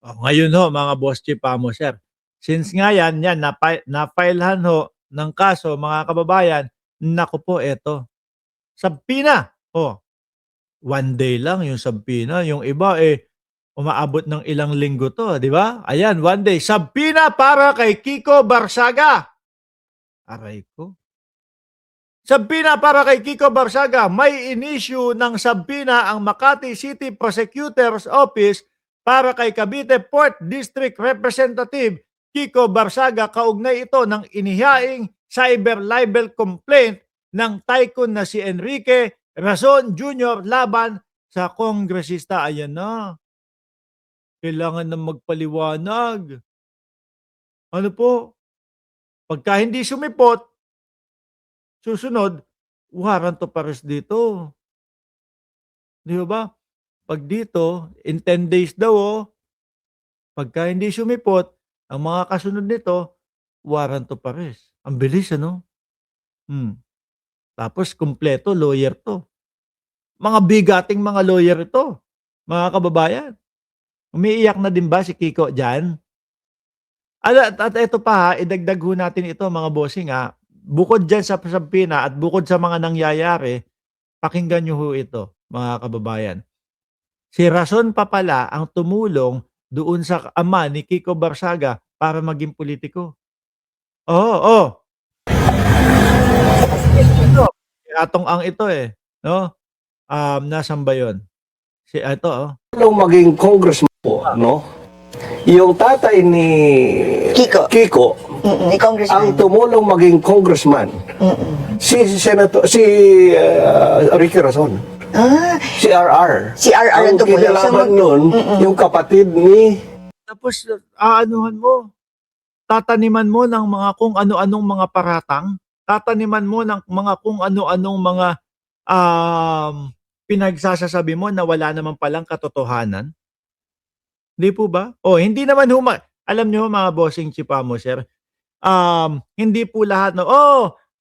Oh, ngayon ho mga Boss Chief Pamuser, since nga yan na-filehan ho ng kaso mga kababayan, naku po eto, sabpina. Oh, 1 day lang yung sabpina, yung iba, umaabot ng ilang linggo 'to, 'di ba? Ayan, 1 day, sabpina para kay Kiko Barsaga. Aray ko. Sabpina para kay Kiko Barsaga, may inisyu ng sabpina ang Makati City Prosecutor's Office para kay Cavite 4th District Representative Kiko Barsaga kaugnay ito ng inihaing cyber libel complaint ng tycoon na si Enrique Razon Jr. laban sa kongresista. Ayan na. Kailangan na magpaliwanag. Ano po? Pagka hindi sumipot, susunod, warrant of arrest dito. Di ba? Pag dito, in 10 days daw, pagka hindi sumipot, ang mga kasunod nito, warrant of arrest. Ang bilis, ano? Tapos, kumpleto, lawyer to. Mga bigating mga lawyer ito, mga kababayan. Umiiyak na din ba si Kiko dyan? At ito pa ha, idagdag ho natin ito mga bossing ha. Bukod dyan sa sabpina at bukod sa mga nangyayari, pakinggan nyo ho ito mga kababayan. Si Razon pa pala ang tumulong doon sa ama ni Kiko Barsaga para maging politiko. Oo. Ito, atong ang ito no? Nasan ba yun? Si ito maging congressman po, no? Yung tatay ni Kiko ni Congressman. ang tumulong maging congressman. Si Ricky Razon. Si RR. Si RR ang Ang tumulong. kinalaman nun, yung kapatid ni... Tapos aanuhan mo, tataniman mo ng mga kung ano-anong mga paratang, tataniman mo ng mga kung ano-anong mga pinagsasasabi mo na wala naman palang katotohanan. Di po ba? Hindi naman alam nyo mga bossing chipamo, sir, hindi po lahat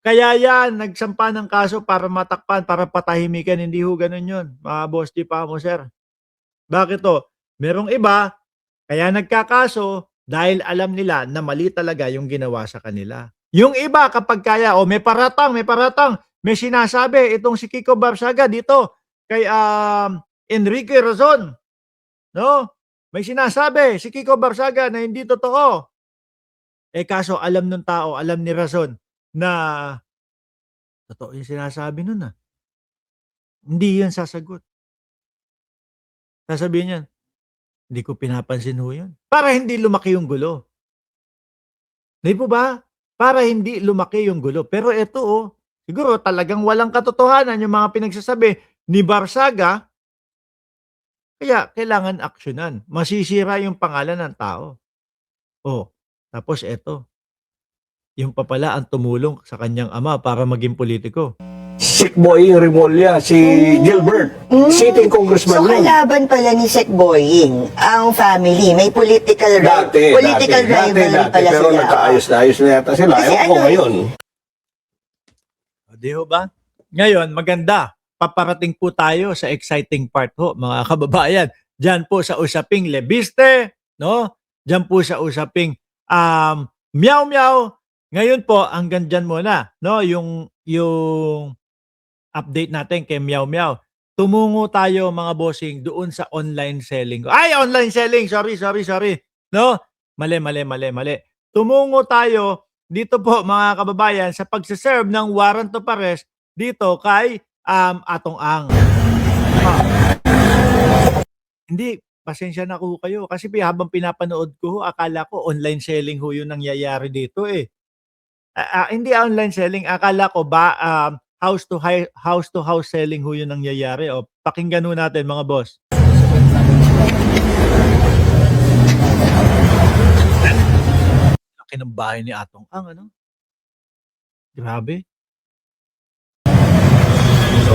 kaya yan, nagsampa ng kaso para matakpan, para patahimikan, hindi ho ganun yun, mga boss chipamo, sir. Bakit to? Merong iba, kaya nagkakaso dahil alam nila na mali talaga yung ginawa sa kanila. Yung iba kapag kaya, may paratang, may sinasabi, itong si Kiko Barsaga dito, kay Enrique Razon, no? May sinasabi si Kiko Barsaga na hindi totoo. Kaso alam ng tao, alam ni Razon na totoo yung sinasabi nun Hindi yan sasagot. Sasabihin niyan, hindi ko pinapansin ho yun. Para hindi lumaki yung gulo. Di po ba? Para hindi lumaki yung gulo. Pero ito siguro talagang walang katotohanan yung mga pinagsasabi ni Barsaga. Kaya kailangan aksyonan. Masisira yung pangalan ng tao. Tapos eto. Yung papala ang tumulong sa kanyang ama para maging politiko. Sikboying Remulla, si Gilbert, sitting congressman So nun. kalaban pala ni Sec Boying ang family. May political Dati, rivalry pala pero sila. nagkaayos na yata sila. Kasi Ewan ko ngayon. Di ho ba? Ngayon, maganda. Paparating po tayo sa exciting part ho, mga kababayan. Diyan po sa usaping lebiste, no? Diyan po sa usaping meow meow. Ngayon po, hanggang dyan muna, no? Yung update natin kay Meow Meow. Tumungo tayo mga bossing doon sa online selling. Online selling! Sorry. No? Mali. Tumungo tayo dito po mga kababayan sa pagsaserve ng warrant of arrest dito kay Atong Ang. Hindi, pasensya na ko kayo kasi habang pinapanood ko akala ko online selling ho yung nangyayari dito hindi online selling, akala ko ba house to house selling ho yung nangyayari. Pakinggan ho natin mga boss. Laki ng bahay ni Atong Ang, ano? Grabe. So,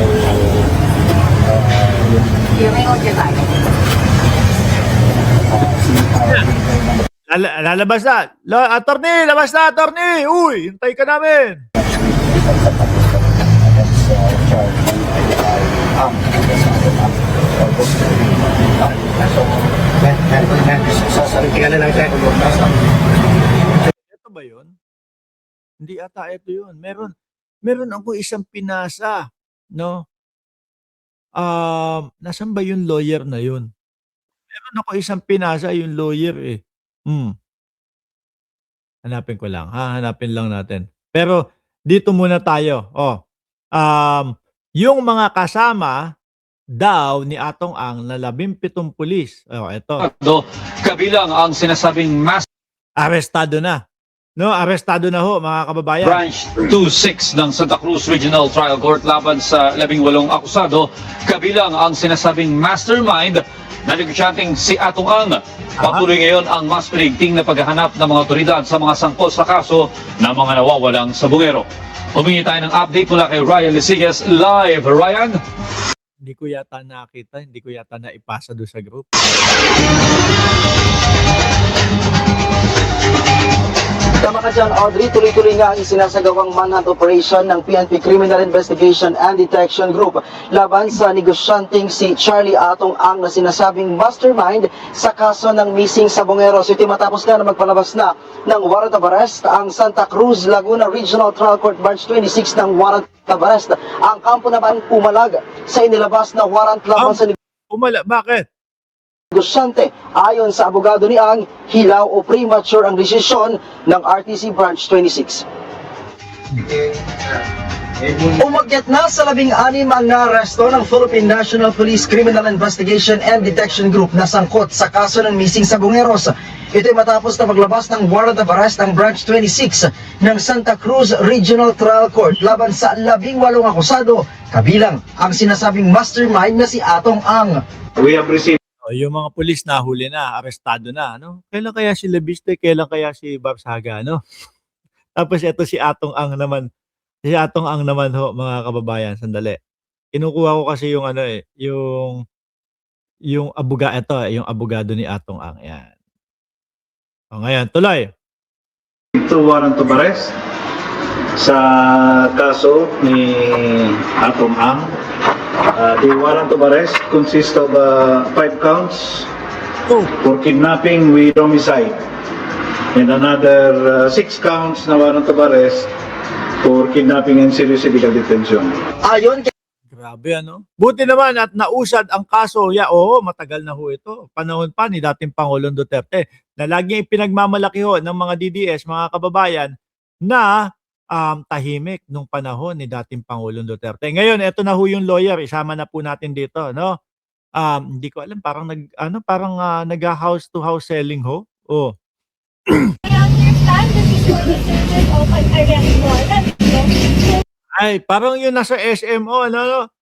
Lalabas na. Attorney, labas na, attorney. Uy, hintay ka namin. Sasabihin na lang tayo. Ito ba yun? Hindi ata ito yun. Meron ako isang pinasa, no? Nasaan ba yung lawyer na yun? Meron ako isang pinasa, yung lawyer eh. Hanapin ko lang. Hanapin lang natin. Pero dito muna tayo. Yung mga kasama daw ni Atong Ang na 17 pulis. Ito. Kabilang ang sinasabing mass Arestado na. No, arestado na ho mga kababayan. branch 26 ng Santa Cruz Regional Trial Court laban sa 18 akusado. Kabilang ang sinasabing mastermind na negosyanteng si Atong Ang. Patuloy ngayon ang mas pinigting na paghahanap ng mga otoridad sa mga sangkot sa kaso ng mga nawawalang sabungero. Humingi tayo ng update mula kay Ryan Lisigas live. Ryan? Hindi ko yata nakita, hindi ko yata naipasa doon sa group. Tama ka dyan, Audrey. Tuloy-tuloy nga ang isinasagawang manhunt operation ng PNP Criminal Investigation and Detection Group laban sa negosyanteng si Charlie Atong Ang na sinasabing mastermind sa kaso ng missing sabongeros. Ito matapos na magpalabas na ng warrant of arrest ang Santa Cruz Laguna Regional Trial Court Branch 26 ng warrant of arrest. Ang kampo naman pumalag sa inilabas na warrant laban sa Bakit? negosyante. Ayon sa abogado ni Ang, hilaw o premature ang desisyon ng RTC Branch 26. Umakyat na sa 16 ang naaresto ng Philippine National Police Criminal Investigation and Detection Group na sangkot sa kaso ng missing sabongeros. Ito'y matapos na maglabas ng warrant of arrest ang Branch 26 ng Santa Cruz Regional Trial Court laban sa 18 akusado, kabilang ang sinasabing mastermind na si Atong Ang. We have received Yung mga pulis nahuli na, arestado na, no? Kailan kaya si Labiste, kailan kaya si Babs Haga, no? Tapos ito si Atong Ang naman. Si Atong Ang naman ho, mga kababayan, sandali. Kinukuha ko kasi yung yung abogado ni Atong Ang. Yan. Ngayon, tuloy. Ito warrant of arrest sa kaso ni Atong Ang. The warrant of arrest consists of 5 counts for kidnapping with homicide and another 6 counts na warrant of arrest for kidnapping and serious illegal detention. Ayon kay Grabe, ano? Buti naman at nausad ang kaso. Matagal na ho ito. Panahon pa ni dating Pangulong Duterte na laging ipinagmamalaki ho ng mga DDS, mga kababayan, na tahimik nung panahon ni dating Pangulong Duterte. Ngayon, eto na ho yung lawyer. Isama na po natin dito, no? Hindi ko alam, parang nag-house to house selling ho. I understand the situation of an arrest warrant. Ay, parang yun nasa SMO, ano?